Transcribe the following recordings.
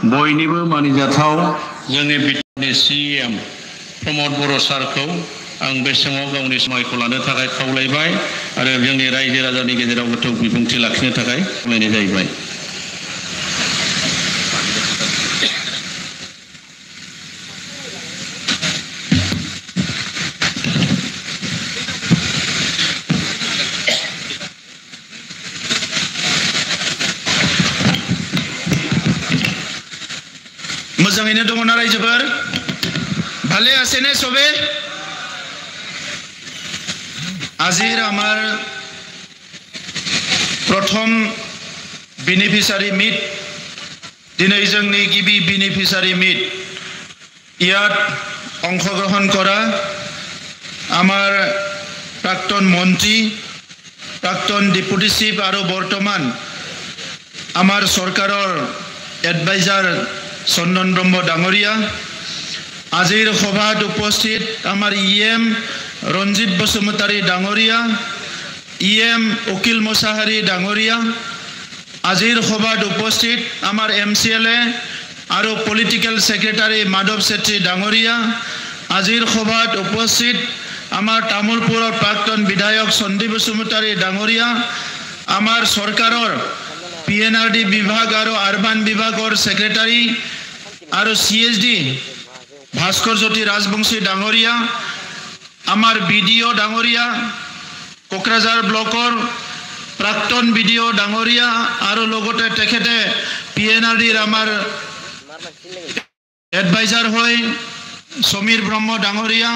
बयनिबो मानिजाथाव जोंनि बिटिआरनि सिएम प्रमद बर' सारखौ आं बे समाव गावनि समायखौ लानो थाखाय खावलायबाय आरो जोंनि रायजो राजानि गेजेराव गोथौ बिबुंथि लाखिनो थाखाय खावलायनाय जाहैबाय। मोजाङैनो दङ ना रायजोफोर? ভালে আছে নে সবে? আজিৰ আমাৰ প্ৰথম বেনিফিচিয়াৰি মিট, দিनै जोंनि गिबि बेनिफिशियारि মিট। ইয়াত অংশগ্ৰহণ কৰা আমাৰ প্ৰাক্তন মন্ত্ৰী, প্ৰাক্তন ডেপুটি চিফ আৰু বৰ্তমান আমাৰ চৰকাৰৰ এডভাইজাৰ চন্দন ব্ৰহ্ম ডাঙৰীয়া, আজিৰ সভাত উপস্থিত আমাৰ ইএম ৰঞ্জিত বসুমতাৰী ডাঙৰীয়া, ইএম উকিল মোছাহাৰী ডাঙৰীয়া, আজিৰ সভাত উপস্থিত আমাৰ এমচিএলএ আৰু পলিটিকেল সেক্ৰেটাৰী মাধৱ চেত্ৰী ডাঙৰীয়া, আজিৰ সভাত উপস্থিত আমাৰ তামুলপুৰৰ প্ৰাক্তন বিধায়ক সন্দীপ বসুমতাৰী ডাঙৰীয়া, আমাৰ চৰকাৰৰ পিএনআৰডি বিভাগ আৰু আৰবান বিভাগৰ সেক্ৰেটাৰী আৰু সিএছডি ভাস্কৰ জ্যোতি ৰাজবংশী ডাঙৰীয়া, আমাৰ বিডিও ডাঙৰীয়া, কোকৰাঝাৰ ব্লকৰ প্ৰাক্তন বিডিও ডাঙৰীয়া আৰু লগতে তেখেতে পিএনআৰডিৰ আমাৰ এডভাইজাৰ হয় সমীৰ ব্ৰহ্ম ডাঙৰীয়া,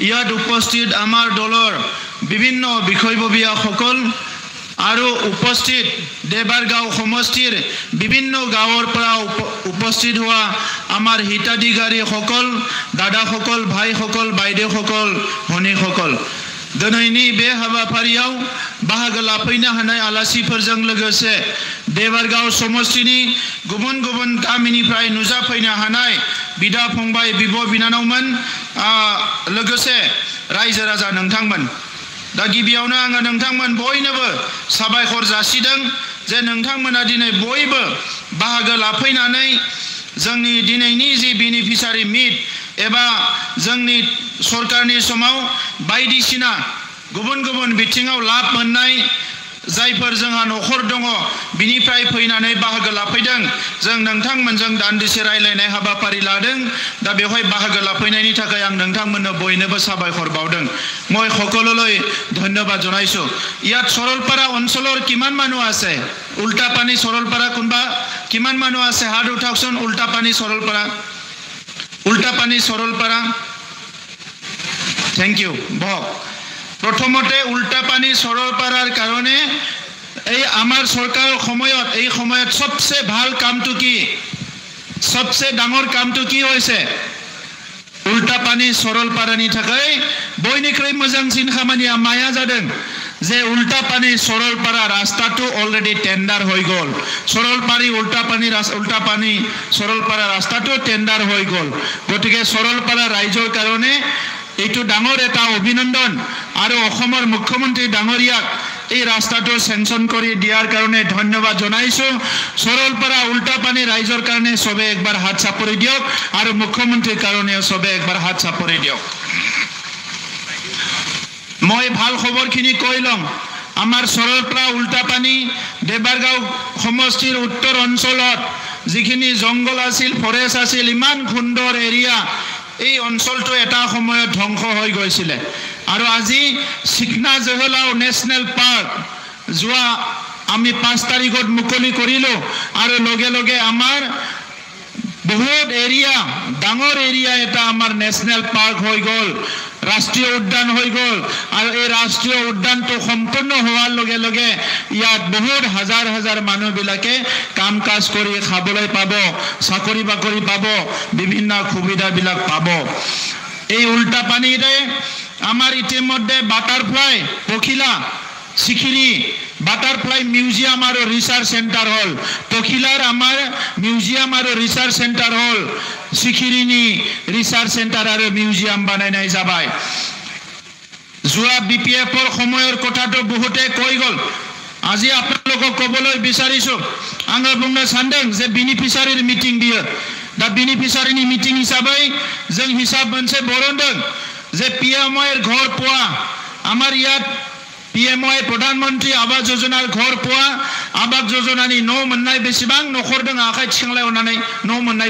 ইয়াত উপস্থিত আমাৰ দলৰ বিভিন্ন বিষয়ববীয়াসকল আৰু উপস্থিত দেবাৰগাঁও সমষ্টিৰ বিভিন্ন গাঁৱৰ পৰা উপস্থিত হোৱা আমাৰ হিতাধিকাৰীসকল, দাদাসকল, ভাইসকল, বাইদেউসকল, ভনীসকল, दिनैनि बे हाबाफारियाव बाहागो लाफैनो हानाय आलासिफोरजों लोगोसे देबारगांव समष्टिनि गुबुन गुबुन गामिनिफ्राय नुजाफैनो हानाय बिदा फंबाय बिब' बिनानावमोन लोगोसे रायजो राजा नोंथांमोन, दा गिबियावनो आङो नोंथांमोन बयनोबो साबायखर जासिदों जे नोंथांमोना दिनै बयबो बाहागो लाफैनानै जोंनि दिनैनि जि बेनिफिशियारि मिट एबा जोंनि सरकारनि समाव बायदिसिना गुबुन गुबुन बिथिङाव लाब मोननाय जायफोर जोंहा नखर दङ बिनिफ्राय फैनानै बाहागो लाफैदों। जों नोंथांमोनजों दान्दिसे रायलायनाय हाबाफारि लादों, दा बेवहाय बाहागो लाफैनायनि थाखाय आं नोंथांमोननो बयनोबो साबायखर बावदों। মই সকলোলৈ ধন্যবাদ জনাইছো। ইয়াত সৰলপাৰা অঞ্চলৰ কিমান মানুহ আছে? উল্টাপানী সৰলপাৰা কোনবা কিমান মানুহ আছে? হাত উঠাওকচোন। Ultapani Saralpara, Ultapani Saralpara, thank U. বহক। প্ৰথমতে উল্টাপানী সৰলপাৰাৰ কাৰণে এই আমাৰ চৰকাৰৰ সময়ত এই সময়ত সবচেয়ে ভাল কামটো কি, সবচেয়ে ডাঙৰ কামটো কি হৈছে? উল্টাপানী সৰলপাৰাनि थाखाय बयनिख्रुइ मोजांसिन खामानिया माया जादों जे उल्टापानी सरलपारा रास्ताটো अलरेडी टेन्डार হৈ গল। सरलपारी उल्टापानी सरलपारा रास्ताটো टेन्डार হৈ গল। গতিকে सरलपारा ৰাইজৰ কাৰণে এইটো ডাঙৰ এটা অভিনন্দন আৰু অসমৰ মুখ্যমন্ত্ৰী ডাঙৰীয়াক এই ৰাস্তাটো সেংচন কৰি দিয়াৰ কাৰণে ধন্যবাদ জনাইছো। सरलपारा उल्टापानी ৰাইজৰ কাৰণে সবে একবাৰ হাত চাপৰি দিয়ক আৰু মুখ্যমন্ত্ৰীৰ কাৰণে সবে একবাৰ হাত চাপৰি দিয়ক। মই ভাল খবৰখিনি কৈ লম। আমাৰ सरलपारा उल्टापानी দেবাৰগাঁও সমষ্টিৰ উত্তৰ অঞ্চলত যিখিনি জংগল আছিল, ফৰেষ্ট আছিল, ইমান সুন্দৰ এৰিয়া, এই অঞ্চলটো এটা সময়ত ধ্বংস হৈ গৈছিল আৰু আজি চিকনা জহলাও নেশ্যনেল পাৰ্ক যোৱা আমি 5 তাৰিখত মুকলি কৰিলো আৰু লগে লগে আমাৰ বহুত এৰিয়া, ডাঙৰ এৰিয়া এটা আমাৰ নেশ্যনেল পাৰ্ক হৈ গল, ৰাষ্ট্ৰীয় উদ্যান হৈ গল। আৰু এই ৰাষ্ট্ৰীয় উদ্যানটো সম্পূৰ্ণ হোৱাৰ লগে লগে ইয়াত বহুত হাজাৰ হাজাৰ মানুহবিলাকে কাম কাজ কৰি খাবলৈ পাব, চাকৰি বাকৰি পাব, বিভিন্ন সুবিধাবিলাক পাব। এই উল্টাপানীৰে আমাৰ ইতিমধ্যে বাটাৰফ্লাই পখিলা সিখিৰি বাটারফ্লাই মিউজিয়াম আর রিসার্চ সেন্টার হল, তখিলার আমার মিউজিয়াম আর রিসার্চ সেন্টার হল, সিখিরিনি রিসার্চ সেন্টার আর মিউজিয়াম বানাই যাবাই। যোৱা বিপিএফৰ সময়ৰ কথাটো বহুতে কৈ গল। আজি আপোনালোকক ক'বলৈ বিচাৰিছো आङो बुंनो सानदों जे बेनिफिसारि मिटिं बियो दा बेनिफिसारिनि मिटिं हिसाबै जों हिसाब मोनसे बरनदों जे पिएमवाई घर पोৱা আমাৰ ইয়াত पिएमवाई प्रधानमंत्री आवास योजना घर पोৱা आबाद योजनानि न' मोननाय बेसेबां नखर दङ आखाइ थिखांलायनानै न' मोननाय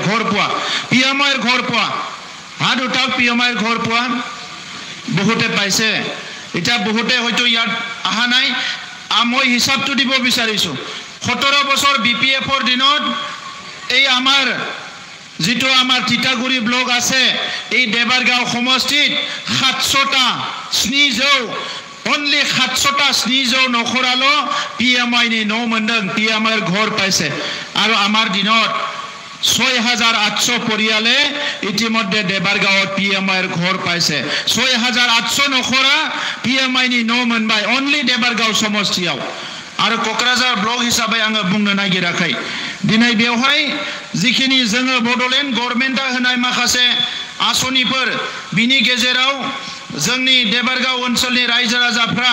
घर पोৱা पिएमवाई घर पोৱা हात उঠাওক पिएमवाई घर पोৱা বহুতে পাইছে এটা বহুতে হয়তো ইয়াত আহা নাই মই হিসাবটো দিব বিচাৰিছো 17 বছৰ বিপিএফৰ দিনত এই আমাৰ जितो आमार तितागुरी ब्लक आसे ए देबारगाव समष्टित 700टा स्निजौ ओनली 700टा स्निजौ नखरालो पिएमवाई नि न' मोनदों पिएमवाई घर पाइसे आरो आमार दिनत 6800 परियाले इतिमध्ये देबारगाव पिएमवाई घर पाइसे 6800 नखरा पिएमवाई नि न' मोनबाय ओनली देबारगाव समष्टियाव आरो कक्राझार ब्लक हिसाबै आङो बुंनो नागिराखै दिनै बेवहाय जिखिनि जोङो बडलेण्ड गभर्नमेन्टआ होनाय माखासे आसनिफोर बिनि गेजेराव जोंनि देबारगाव ओनसोलनि रायजो राजाफ्रा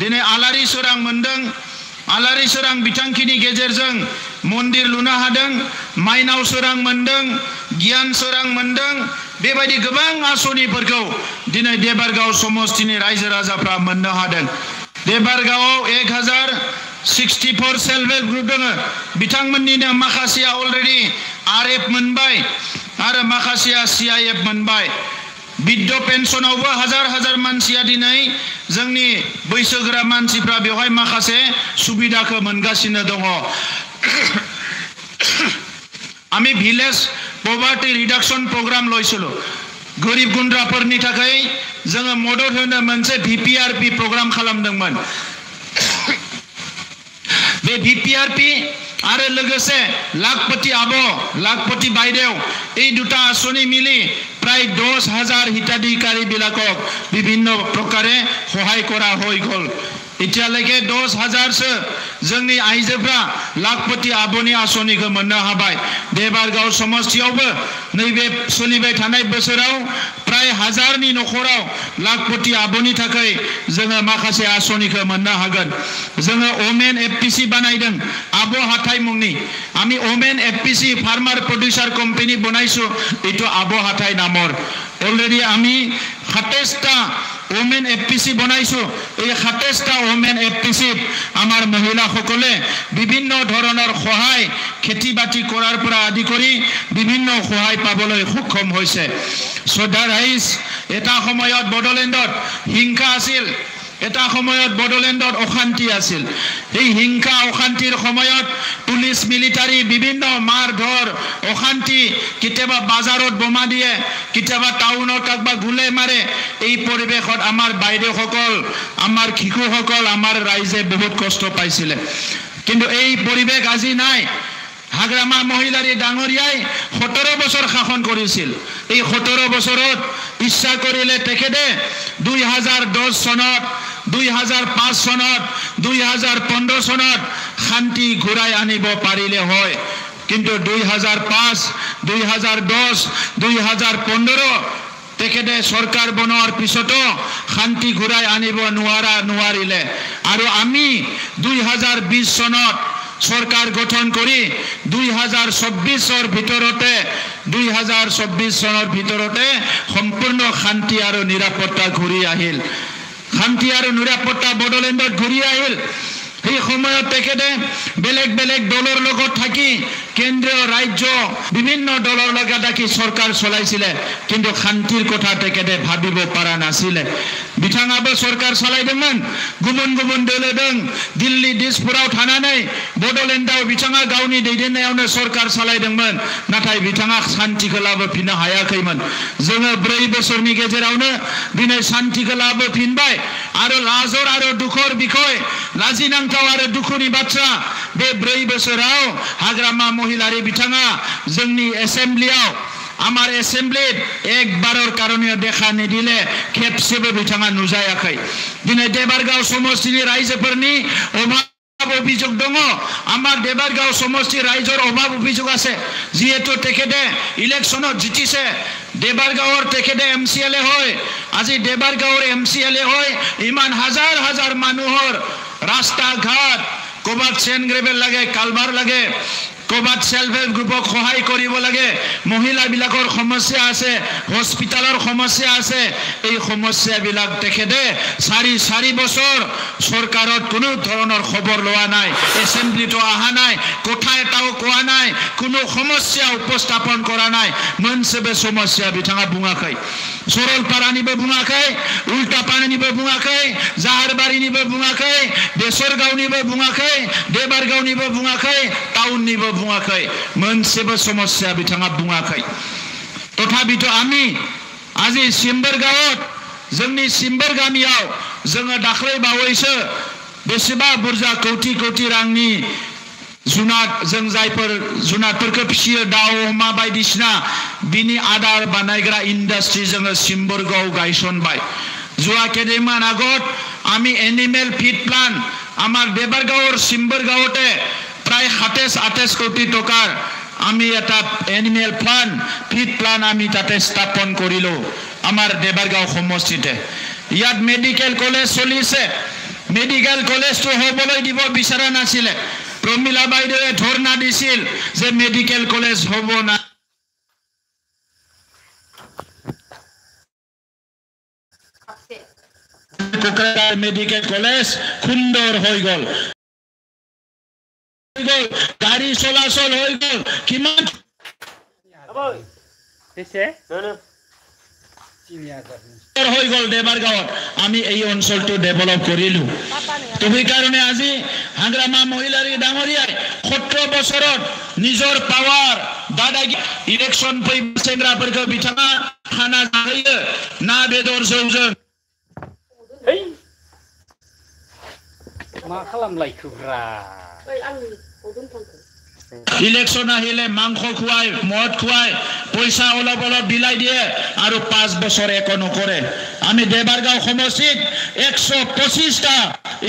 दिनै आलारि सोरां मोनदों आलारि सोरां बिथांखिनि गेजेरजों मन्दिर लुनो हादों माइनाव सोरां मोनदों गियान सोरां मोनदों बेबायदि गोबां आसनिफोरखौ दिनै देबारगाव समष्टिनि रायजो राजाफ्रा मोननो हादों देबारगावआव 1064 सेल्फ हेल्प ग्रुप दङ बिथांमोननिनो माखासेया अलरेडी आरएफ मोनबाय आरो माखासेया सीआईएफ मोनबाय बिद्ध पेन्सनावबो हाजार मानसिया दिनै जोंनि बैसोगोरा मानसिफ्रा बेवहाय माखासे सुबिदाखौ मोनगासिनो दङ आमी ভিলেজ पभार्टी रिडक्शन प्रग्राम लयसलो गरिब गुन्द्राफोरनि थाखाय जोङो मदद होनो मोनसे भिपिआरपि प्रग्राम खालामदोंमोन बे भिपिआरपि आरो लोगोसे लाखपति आबो लाखपति बायदेव এই দুটা आसनि मिली प्राय 10,000 हिताधिकारी बिलाকক বিভিন্ন प्रकारे सहाय करा হৈ গল इतियालेके 10,000 सो जोंनि आइजोफ्रा लाखपति आबोनि आसनिखौ मोननो हाबाय देबारगाव समष्टियावबो नैबे सोलिबाय थानाय बोसोराव प्राय 1000 नि नखराव लाखपति आबोनि थाखाय जोङो माखासे आसनिखौ मोननो हागोन जोङो ओमेन एफपिसि बानायदों आबो हाथाय मुंनि आमी ओमेन एफपिसि फार्मार प्रड्यूसर कंपनी बनाइছো एतो आबो हाथाय नाমৰ অলৰেডি আমি 27টা ওমেন এফপিসি বনাইছো এই 27টা ওমেন এফপিসি আমাৰ মহিলাসকলে বিভিন্ন ধৰণৰ সহায় খেতি বাতি কৰাৰ পৰা আদি কৰি বিভিন্ন সহায় পাবলৈ সক্ষম হৈছে সদা ৰাইজ এটা সময়ত বডলেণ্ডত হিংসা আছিল এটা সময়ত বডলেণ্ডত অশান্তি আছিল এই হিংসা অশান্তিৰ সময়ত পুলিশ মিলিটাৰী বিভিন্ন মাৰধৰ অশান্তি কিতেবা বাজাৰত বোমা দিয়ে কিতেবা টাউনত কাকবা গুলে মাৰে এই পৰিবেশত আমাৰ বাইদেউসকল আমাৰ শিশুসকল আমাৰ ৰাইজে বহুত কষ্ট পাইছিল কিন্তু এই পৰিবেশ আজি নাই হাগ্ৰামা মহিলাৰী ডাঙৰীয়াই 17 বছৰ শাসন কৰিছিল এই 17 বছৰত ইচ্ছা কৰিলে তেখেতে 2010 চনত 2005 চনত 2015 চনত শান্তি ঘূৰাই আনিব পাৰিলে হয় কিন্তু 2005 2010 2015 তেখেতে সৰকাৰ বনোৱাৰ পিছতো শান্তি ঘূৰাই আনিব নোৱাৰিলে আৰু আমি 2020 চনত सरकार गठन करी 2024 ভিতৰতে 2024 চনৰ ভিতৰতে সম্পূৰ্ণ শান্তি আৰু নিৰাপত্তা ঘূৰি আহিল শান্তি আৰু নিৰাপত্তা বডলেণ্ডত ঘূৰি আহিল এই সময়ত তেখেতে বেলেগ বেলেগ দলৰ লগত থাকি কেন্দ্ৰীয় ৰাজ্য বিভিন্ন দলৰ লগত থাকি সৰকাৰ চলাইছিলে কিন্তু শান্তিৰ কথা তেখেতে ভাবিব পৰা নাছিলে बिथाङाबो सरकार सालायदोंमोन गुबुन गुबुन दल दं दिल्ली दिसपुराव थानानै बडलेण्डआव बिथाङा गावनि दैदेननायावनो सरकार सालायदोंमोन नाथाय बिथाङा शान्तिखौ लाबोफिननो हायाखैमोन जोङो 4 बोसोरनि गेजेरावनो दिनै शान्तिखौ लाबोफिनबाय आरो लाजर आरो दुखर बिखय लाजिनांथाव आरो दुखुनि बाथ्रा बे 4 बोसोराव हाग्रामा महिलारी बिथाङा जोंनि एसेम्ब्लियाव आमार एसेम्ब्लित एक बारर कारणे देखा निदिले खेबसेबो बिथाङा नुजायाखै दिनै देबारगाव समष्टिनि रायजोफोरनि अभाब अभियोग दङ आमार देबारगाव समष्टि रायजोर अभाब अभियोग আছে जिहेतु तेखेते इलेक्शনত जितिছে देबारगावर तेखेते एमसीएलए হয় আজি देबारगावर एमसीएलए হয় इमान हाजार हाजार মানুহৰ रास्ता घाट ক'ৰবাত চেন গ্ৰেভেল লাগে, কালভাৰ লাগে, ক'ৰবাত সেল্ফ হেল্প গ্ৰুপক সহায় কৰিব লাগে, মহিলাবিলাকৰ সমস্যা আছে, হস্পিটালৰ সমস্যা আছে। এই সমস্যাবিলাক তেখেতে 4 বছৰ চৰকাৰত কোনো ধৰণৰ খবৰ লোৱা নাই, এছেম্বলিতো অহা নাই, কথা এটাও কোৱা নাই, কোনো সমস্যা উপস্থাপন কৰা নাই। मोनसेबो समस्या बिथाङा बुङाखै। सरलपारानिबो बुङाखै, उल्टापारानिबो बुङाखै, जाहारबारिनिबो बुङाखै, बेसरगावनिबो बुङाखै, देबारगावनिबो बुङाखै, टाउननिबो बुङाखै। मोनसेबो समस्या बिथाङा बुङाखै। तथापितो आमी আজি सिम्बोरगावत जोंनि सिम्बोर गामियाव जोङो दाख्लै बावैसो बेसेबा बुरजा कौटि रांनि जुनाद जों जायफोर जुनादफोरखौ फिसियो, दाउ अमा बायदिसिना, बिनि आदार बानायग्रा इन्डास्ट्रि जोङो सिम्बोरगाव गायसनबाय। যোৱা কেইদিনমান আগত আমি এনিমেল ফিড প্লান্ট আমাৰ দেবাৰগাঁৱৰ সিম্বৰগাঁৱতে প্ৰায় 27-28 কোটি টকাৰ আমি এটা এনিমেল ফিড প্লান্ট আমি তাতে স্থাপন কৰিলো আমাৰ দেবাৰগাঁও সমষ্টিতে। ইয়াত মেডিকেল কলেজ চলিছে। মেডিকেল কলেজটো হ'বলৈ দিব বিচৰা নাছিলে। প্ৰমিলা বাইদেৱে ধৰ্ণা দিছিল যে মেডিকেল কলেজ হ'ব না। কোকৰাঝাৰ মেডিকেল কলেজ সুন্দৰ হৈ গ'ল, গাড়ী চলাচল হৈ গ'ল। কিমান হৈ গ'ল দেবাৰগাঁৱত। আমি এই অঞ্চলটো ডেভেলপ কৰিলো। তো সেইকাৰণে আজি হাগ্ৰামা মহিলাৰী ডাঙৰীয়াই 17 বছৰত নিজৰ পাৱাৰ দাদাগিৰি ইলেকশ্যন सेंग्राफोरखौ बिथाङा खाना जाहोयो ना बेदर जौजों। मा खालामलायखोब्रा इलेक्शन আহিলে মাংস খুৱাই, মদ খুৱাই, পইচা অলপ বিলাই দিয়ে আৰু 5 বছৰ একো নকৰে। আমি দেবাৰগাঁও সমষ্টিত 125টা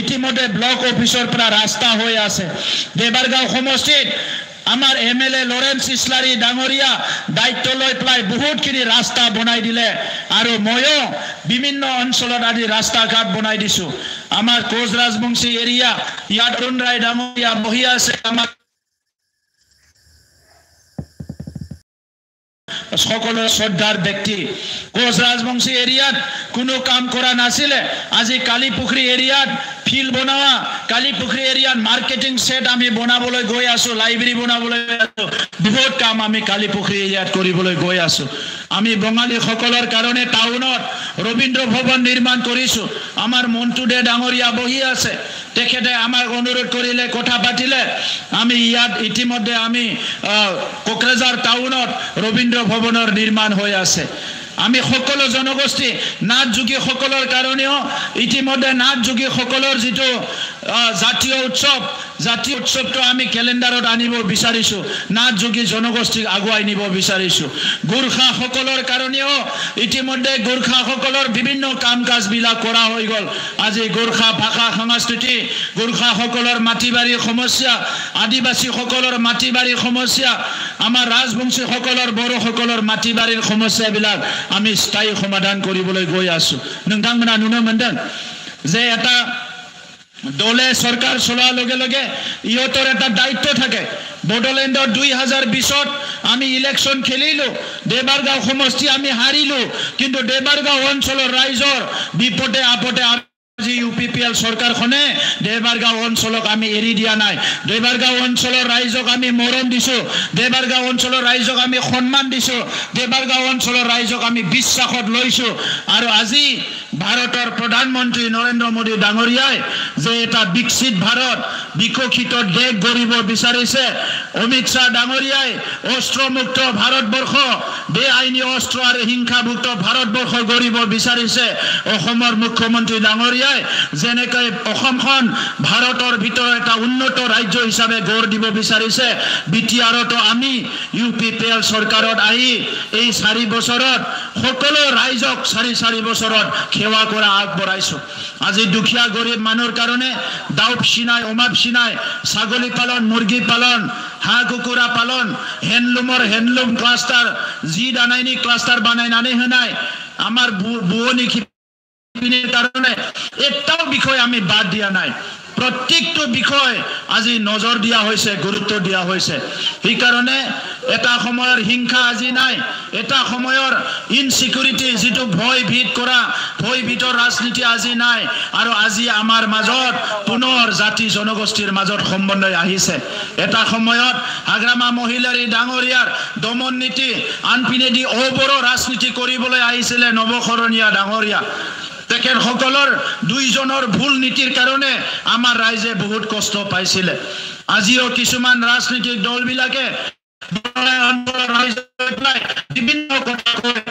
ইতিমধ্যে ব্লক অফিচৰ পৰা ৰাস্তা হৈ আছে। দেবাৰগাঁও সমষ্টিত আমাৰ এমএলএ লৰেন্স ইছলাৰী ডাঙৰীয়া দায়িত্ব লৈ পেলাই বহুতখিনি ৰাস্তা বনাই দিলে আৰু ময়ো বিভিন্ন অঞ্চলত আজি ৰাস্তা ঘাট বনাই দিছো। আমাৰ কোচ ৰাজবংশী এৰিয়া ইয়াত অৰুণ ৰায় ডাঙৰীয়া বহি আছে। আমাৰ সকলো শ্ৰদ্ধাৰ ব্যক্তি কোচ ৰাজবংশী এৰিয়াত কোনো কাম কৰা নাছিলে। আজি কালীপুখুৰী এৰিয়াত ফিল্ড বনোৱা, কালীপুখুৰী এৰিয়াত মাৰ্কেটিং সেট আমি বনাবলৈ গৈ আছো, লাইব্ৰেৰী বনাবলৈ গৈ আছো, বহুত কাম আমি কালীপুখুৰী এৰিয়াত কৰিবলৈ গৈ আছো। আমি বঙালী সকলৰ কাৰণে টাউনত ৰবীন্দ্ৰ ভৱন নিৰ্মাণ কৰিছো। আমাৰ মন্টু দে ডাঙৰীয়া বহি আছে, তেখেতে আমাক অনুৰোধ কৰিলে, কথা পাতিলে। আমি ইয়াত ইতিমধ্যে আমি কোকৰাঝাৰ টাউনত ৰবীন্দ্ৰ ভৱনৰ নিৰ্মাণ হৈ আছে। আমি সকলো জনগোষ্ঠী নাথ যোগী সকলৰ কাৰণেও ইতিমধ্যে নাথ যোগী সকলৰ যিটো জাতীয় উৎসৱটো আমি কেলেণ্ডাৰত আনিব বিচাৰিছো। নাথ যোগী জনগোষ্ঠীক আগুৱাই নিব বিচাৰিছো। গোৰ্খা সকলৰ কাৰণেও ইতিমধ্যে গোৰ্খা সকলৰ বিভিন্ন কাম কাজবিলাক কৰা হৈ গ'ল। আজি গোৰ্খা ভাষা সংস্কৃতি, গোৰ্খা সকলৰ মাটি বাৰীৰ সমস্যা, আদিবাসী সকলৰ মাটি বাৰীৰ সমস্যা, আমাৰ ৰাজবংশী সকলৰ বড়ো সকলৰ মাটি বাৰীৰ সমস্যাবিলাক আমি স্থায়ী সমাধান কৰিবলৈ গৈ আছো। নोंथांमोना नुनो मोनदों যে এটা দলে সরকার চলার লগে লগে ইহতর একটা দায়িত্ব থাকে। বড়োল্যান্ডর 2020 আমি ইলেকশন খেলিলো, দেবারগাঁও সমষ্টি আমি হারিলো, কিন্তু দেবারগাঁও অঞ্চলের রাইজর বিপদে আপদে আজি ইউপিপিএল সরকারখনে দেবারগাঁও অঞ্চলক আমি এৰি দিয়া নাই। দেবাৰগাঁও অঞ্চলৰ ৰাইজক আমি মৰম দিছো, দেবাৰগাঁও অঞ্চলৰ ৰাইজক আমি সন্মান দিছো, দেবাৰগাঁও অঞ্চলৰ ৰাইজক আমি বিশ্বাসত লৈছো। আৰু আজি ভাৰতৰ প্ৰধানমন্ত্ৰী নৰেন্দ্ৰ মোদী ডাঙৰীয়াই যে এটা বিকশিত ভাৰত, বিকশিত দেশ গঢ়িব বিচাৰিছে। অমিত শ্বাহ ডাঙৰীয়াই অস্ত্ৰমুক্ত ভাৰতবৰ্ষ, বেআইনী অস্ত্ৰ আৰু হিংসামুক্ত ভাৰতবৰ্ষ গঢ়িব বিচাৰিছে। অসমৰ মুখ্যমন্ত্ৰী ডাঙৰীয়াই যেনেকৈ অসমখন ভাৰতৰ ভিতৰত এটা উন্নত ৰাজ্য হিচাপে গঢ় দিব বিচাৰিছে, বিটিআৰতো আমি ইউপিপিএল চৰকাৰত আহি এই 4 বছৰত সকলো ৰাইজক 4 বছৰত সেৱা কৰা আগবঢ়াইছো। আজি দুখীয়া গৰীব মানুহৰ কাৰণে দাও পিনাই, অমা পিনাই, ছাগলী পালন, মুৰ্গী পালন, হাঁহ কুকুৰা পালন, হেণ্ডলুম ক্লাষ্টাৰ, যি দানাইনি ক্লাষ্টাৰ বানাইনাनै হোনাই, আমাৰ বুৱনী কাৰণে এটাও বিষয় আমি বাদ দিয়া নাই। প্ৰত্যেকটো বিষয় আজি নজৰ দিয়া হৈছে, গুৰুত্ব দিয়া হৈছে। সেইকাৰণে এটা সময়ৰ হিংসা আজি নাই, এটা সময়ৰ ইনসিকিউৰিটি যেটো ভয় ভীত কৰা, ভয় ভীতৰ ৰাজনীতি আজি নাই। আৰু আজি আমাৰ মাজত পুনৰ জাতি জনগোষ্ঠীৰ মাজত সমন্বয় আহিছে। এটা সময়ত হাগ্ৰামা মহিলাৰ ডাঙৰীয়াৰ দমন নীতি, আনপিনেদি অবৰ ৰাজনীতি কৰিবলৈ আহিছিলে নৱকৰণীয়া ডাঙৰীয়া। তেখেতসকলৰ দুইজনৰ ভুল নীতিৰ কাৰণে আমাৰ ৰাইজে বহুত কষ্ট পাইছিলে। আজিও কিছুমান ৰাজনীতিক দলবিলাকে বিভিন্ন কথা কয়,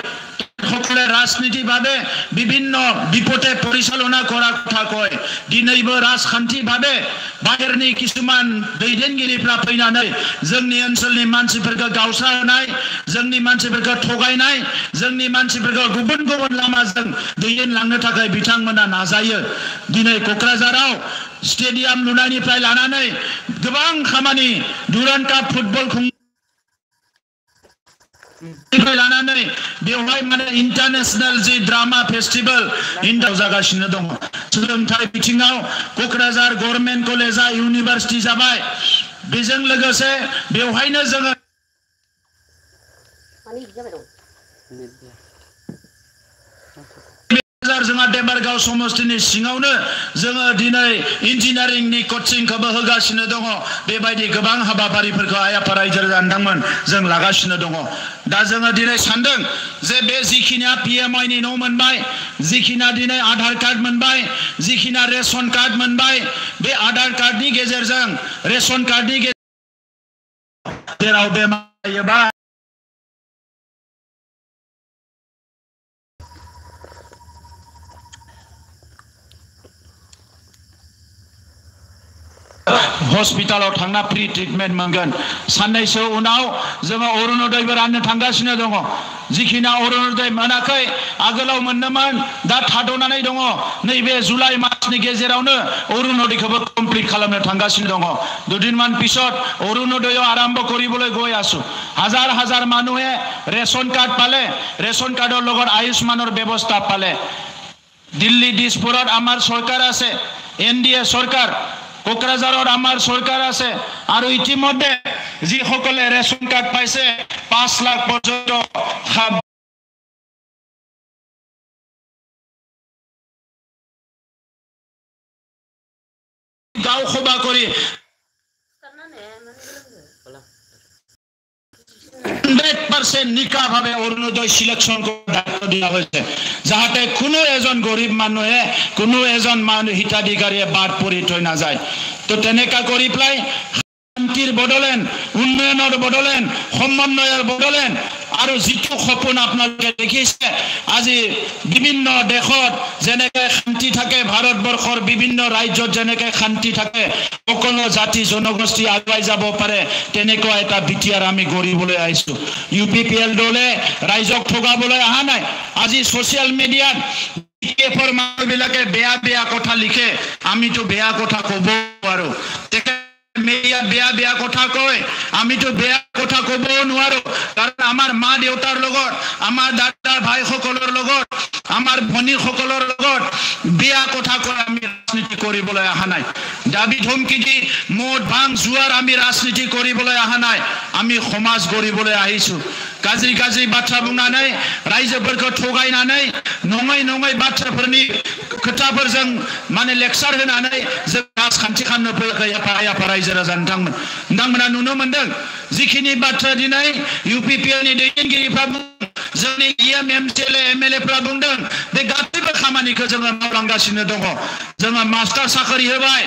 সকলে ৰাজনীতিভাৱে বিভিন্ন বিপথে পৰিচালনা কৰা কথা কয়। দিনैबो राजखान्थिভাৱে बाहेरनि কিছুমান दैदेनगिरिफ्रा फैनानै जोंनि ओनसोलनि मानसिफोरखौ गावस्रानाय, जोंनि मानसिफोरखौ थगायनाय, जोंनि मानसिफोरखौ गुबुन गुबुन लामाजों दैदेनलांनो थाखाय बिथांमोना नाजायो। दिनै क'क्राझाराव स्टेडियाम लुनायनिफ्राय लानानै गोबां खामानि, डुरान्ड काप फुटबल लानानै बेवहाय माने इन्टारनेशनेल जि ड्रामा फेस्टिवल इन्डाव जागासिनो दङ। सोलोंथाइ बिथिङाव क'क्राझार गभर्नमेन्ट कलेजआ इउनिभार्सिटि जाबाय। बेजों लोगोसे बेवहायनो जोङो जोंहा देबारगाव समस्तिनि सिङावनो जोङो दिनै इन्जिनियारिंनि कोचिंखौबो होगासिनो दङ। बेबायदि गोबां हाबाफारिफोरखौ आइ आफा रायजो राजानो जों लागासिनो दङ। दा जोङो दिनै सानदों जे बे जिखिनिया PMI नि न' मोनबाय, जिखिना दिनै आधार कार्ड मोनबाय, जिखिना रेशन कार्ड मोनबाय, बे आधार कार्डनि गेजेरजों रेशन कार्डनि गेजेरजों जेराव बेमार जायोबा हस्पिटालाव थांना फ्रि ट्रिटमेन्ट मोनगोन। साननैसो उनाव जोङो अरुणोदयबो राननो थांगासिनो दङ। जिखिना अरुणोदय मोनाखै, आगोलाव मोननोमोन, दा थाद'नानै दङ। नैबे जुलाइ मासनि गेजेरावनो अरुणोदयखौबो कमप्लिट खालामनो थांगासिनो दङ। दुदिनमान पिছত अरुणोदय आरम्भ কৰিবলৈ গৈ আছো। হাজাৰ হাজাৰ মানুহে ৰেচন কাৰ্ড পালে, ৰেচন কাৰ্ডৰ লগত আয়ুষ্মানৰ ব্যৱস্থা পালে। দিল্লী দিছপুৰত আমাৰ চৰকাৰ আছে, NDA চৰকাৰ। কোকৰাঝাৰত আমাৰ চৰকাৰ আছে। আৰু ইতিমধ্যে যিসকলে ৰেচন কাৰ্ড পাইছে 5 লাখ পৰ্যন্ত গাঁও সভা কৰি 100% নিকাভাৱে অৰুণোদয় সিলেকশ্যন কৰাৰ দায়িত্ব দিয়া হৈছে, যাতে কোনো এজন গৰীব মানুহে, কোনো এজন মানুহ হিতাধিকাৰীয়ে বাদ পৰি থৈ নাযায়। তো তেনেকা কৰি পেলাই শান্তিৰ বদলেন, উন্নয়নৰ বদলেন, সমন্বয়ৰ বদলেন আৰু যিটো সপোন আপোনালোকে দেখিছে আজি বিভিন্ন দেশত যেনেকৈ শান্তি থাকে, ভাৰতবৰ্ষৰ বিভিন্ন ৰাজ্যত যেনেকৈ শান্তি থাকে, সকলো জাতি জনগোষ্ঠী আগুৱাই যাব পাৰে, তেনেকুৱা এটা বিটিআৰ আমি গঢ়িবলৈ আহিছোঁ। UPPL দলে ৰাইজক ঠগাবলৈ অহা নাই। আজি ছ'চিয়েল মিডিয়াত BPF-ৰ মানুহবিলাকে বেয়া বেয়া কথা লিখে, আমিতো বেয়া কথা ক'ব পাৰোঁ। মেডিয়াত বেয়া বেয়া কথা কয়, আমিতো বেয়া কথা ক'ব নোৱাৰো। কাৰণ আমাৰ মা দেউতাৰ লগত, আমাৰ দাদা ভাইসকলৰ লগত, আমাৰ ভনীসকলৰ লগত বেয়া কথা কৈ আমি ৰাজনীতি কৰিবলৈ অহা নাই। দাবী ধমকি দি মদ ভাং জুৱাৰ আমি ৰাজনীতি কৰিবলৈ অহা নাই। আমি সমাজ গঢ়িবলৈ আহিছোঁ। गाज्रि गाज्रि बाथ्रा बुंनानै रायजोफोरखौ थगायनानै नङै नङै बाथ्राफोरनि खोथाफोरजों माने लेक्चार होनानै जों राजखान्थि खालामनो फैयाखै आइ आफा रायजो राजा नोंथांमोना नुनो मोनदों जिखिनि बाथ्रा दिनै UPPL नि दैदेनगिरिफ्रा जोंनि EM MCLA MLA फ्रा बुंदों बे गासैबो खामानिखौ जोङो मावलांगासिनो दङ। जोङो मास्टार साख्रि होबाय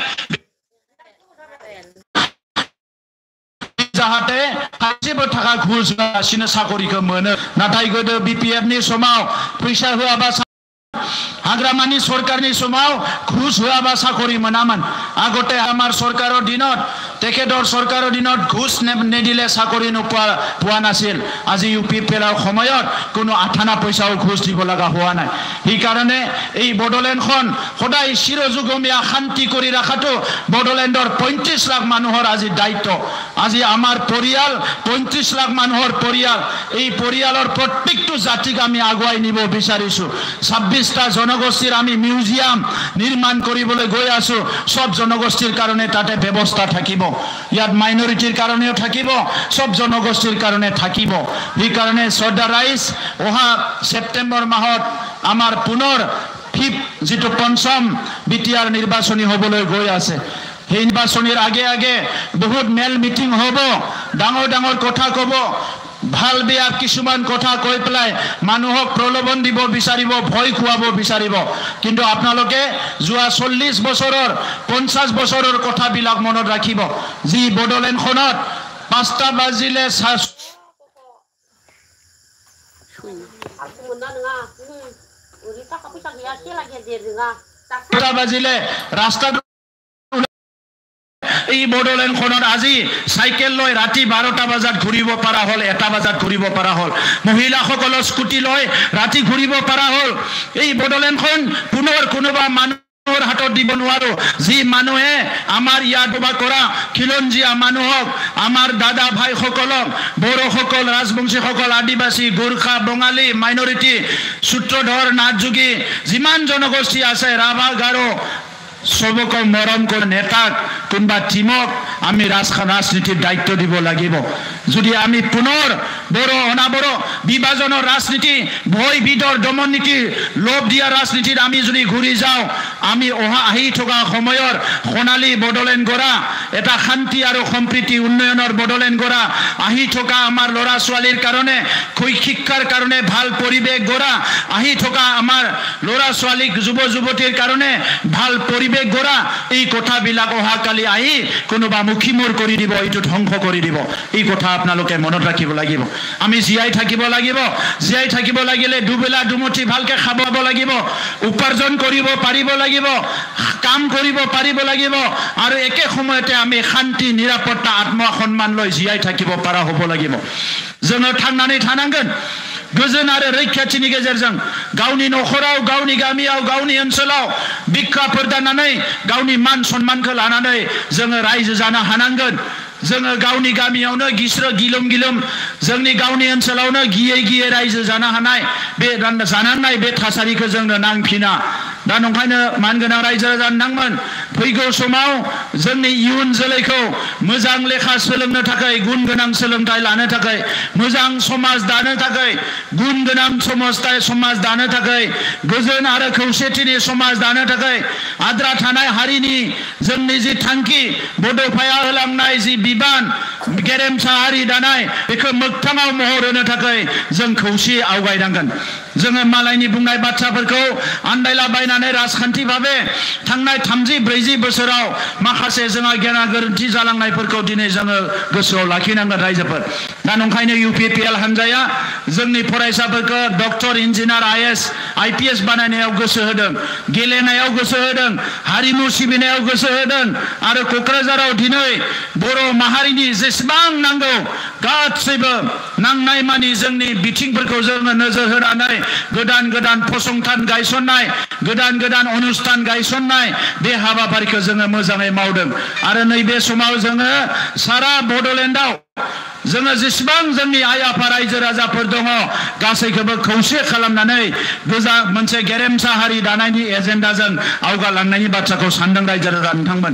जाहाथे गासिबो थाखा घुस होआलासिनो साखरिखौ मोनो। नाथाय गोदो BPF नि समाव फैसा होआबा हाग्रामानि सरकारनि समाव घुस होआबा साखरि मोनामोन। आगते आमार सरकारों दिनत তেখেতৰ চৰকাৰৰ দিনত ঘুষ নিদিলে চাকৰি পোৱা নাছিল আজি UPPLৰ সময়ত কোনো আঠানা পইচাও ঘুষ দিব লগা হোৱা নাই সেইকাৰণে এই বড়োলেণ্ডখন সদায় চিৰযুগমীয়া শান্তি কৰি ৰাখাটো বড়োলেণ্ডৰ 35 লাখ মানুহৰ আজি দায়িত্ব আজি আমাৰ পৰিয়াল 35 লাখ মানুহৰ পৰিয়াল এই পৰিয়ালৰ প্ৰত্যেকটো জাতিক আমি আগুৱাই নিব বিচাৰিছো 26টা জনগোষ্ঠীৰ আমি মিউজিয়াম নিৰ্মাণ কৰিবলৈ গৈ আছো সব জনগোষ্ঠীৰ কাৰণে তাতে ব্যৱস্থা থাকিব ইয়াত মাইনৰিটিৰ কাৰণেও থাকিব সব জনগোষ্ঠীৰ কাৰণে থাকিব এই কাৰণে শ্ৰদ্ধা ৰাইজ অহা সেপ্টেম্বৰ মাহত আমাৰ পুনৰ যেটো পঞ্চম বিটিআৰ নিৰ্বাচনী হ'বলৈ গৈ আছে এই নিৰ্বাচনীৰ আগে বহুত মেল মিটিং হ'ব ডাঙৰ কথা ক'ব ভাল বেয়া কিছুমান কথা কৈ পেলাই মানুহক প্ৰলোভন দিব বিচাৰিব ভয় খুৱাব বিচাৰিব কিন্তু আপোনালোকে যোৱা 40 বছৰৰ 50 বছৰৰ কথাবিলাক মনত ৰাখিব যি বড়োলেণ্ডখনত 5টা বাজিলে ৰাস্তা এই বড়োলেণ্ডখনত আজি সাইকেল লৈ ৰাতি 12টা বজাত ঘূৰিব পৰা হল 1টা বজাত ঘূৰিব পৰা হল মহিলাসকলৰ স্কুটি লৈ ৰাতি ঘূৰিব পৰা হল এই বড়োলেণ্ডখন পুনৰ কোনোবা মানুহৰ হাতত দিব নোৱাৰো যি মানুহে আমাৰ ইয়াত বা কৰা খিলঞ্জীয়া মানুহক আমাৰ দাদা ভাইসকলক বড়োসকল ৰাজবংশীসকল আদিবাসী গোৰ্খা বঙালী মাইনৰিটি সূত্ৰধৰ নাথযোগী যিমান জনগোষ্ঠী আছে ৰাভা গাৰো সবকে মৰম কৰে নেতাক কোনবা টিমক আমি ৰাজনীতিৰ দায়িত্ব দিব লাগিব যদি আমি পুনৰ বড়ো অনাবড়ো বিভাজনৰ ৰাজনীতি ভয় বিদৰ দমন নীতি লোভ দিয়া ৰাজনীতিত আমি যদি ঘূৰি যাওঁ আমি আহি থকা সময়ৰ সোণালী বড়োলেণ্ড গঢ়া এটা শান্তি আৰু সম্প্ৰীতি উন্নয়নৰ বড়োলেণ্ড গঢ়া আহি থকা আমাৰ ল'ৰা ছোৱালীৰ কাৰণে শিক্ষাৰ কাৰণে ভাল পৰিৱেশ গঢ়া আহি থকা আমাৰ ল'ৰা ছোৱালীক যুৱ যুৱতীৰ কাৰণে ভাল পৰিৱেশ গঢ়া এই কথাবিলাক অহাকালি আহি কোনোবা মুখিমূৰ কৰি দিব এইটো ধ্বংস কৰি দিব এই কথা আপোনালোকে মনত ৰাখিব লাগিব আমি জীয়াই থাকিব লাগিলে দুবেলা দুমুঠি ভালকে খাব লাগিব উপাৰ্জন কৰিব পাৰিব লাগিব কাম কৰিব পাৰিব লাগিব আৰু একে সময়তে আমি শান্তি নিৰাপত্তা আত্মসন্মান লৈ জীয়াই থাকিব পৰা হ'ব লাগিব जोङो थांनानै थानांगोन गोजोन आरो रैखाथिनि गेजेरजों गावनि नखराव गावनि गामियाव गावनि ओनसोलाव बिखा फोरदाननानै गावनि मान सन्मानखौ लानानै जोङो रायजो जानो हानांगोन जोङो गावनि गामियावनो गिस्रो गिलुम जोंनि गावनि ओनसोलावनो गियै रायजो जानो हानाय बे जानांनाय बे थासारिखौ जोंनो नांफिना दा नंखायनो मानगोनां रायजो जानांगोन फैगौ समाव जोंनि इयुन जोलैखौ मोजां लेखा सोलोंनो थाखाय गुन गोनां सोलोंथाइ लानो थाखाय मोजां समाज दानो थाखाय गुन गोनां समाज दानो थाखाय गोजोन आरो खौसेथिनि समाज दानो थाखाय आद्रा थानाय हारिनि जोंनि जि थांखि बड'फाया होलांनाय जि बिबान गेरेमसा हारि दानाय बेखौ मोगथाङाव महर होनो थाखाय जों खौसे आवगायनांगोन जोङो मालायनि बुंनाय बाथ्राफोरखौ आन्दायलाबायनानै राजखान्थि भाबे थांनाय 30-40 बोसोराव माखासे जोंहा गेना गोरोन्थि जालांनायफोरखौ दिनै जोङो गोसोआव लाखिनांगोन रायजोफोर दा नंखायनो UPPL हान्जाया जोंनि फरायसाफोरखौ डक्टर इन्जिनियार IPS बानायनायाव गोसो होदों गेलेनायाव गोसो होदों हारिमु सिबिनायाव गोसो होदों आरो क'क्राझाराव दिनै बर' माहारिनि जेसेबां नांगौ गासैबो नांनाय मानि जोंनि बिथिंफोरखौ जोङो नोजोर होनानै गोदान फसंथान गायसननाय गोदान अनुष्ठान गायसननाय बे हाबाफारिखौ जोङो मोजाङै मावदों आरो नैबे समाव जोङो सारा बड'लेण्डआव जोङो जेसेबां जोंनि आइ आफा रायजो राजाफोर दङ गासैखौबो खौसे खालामनानै मोनसे गेरेमसा हारि दानायनि एजेन्डाजों आवगालांनायनि बाथ्राखौ सानदों रायजो राजा नोंथांमोन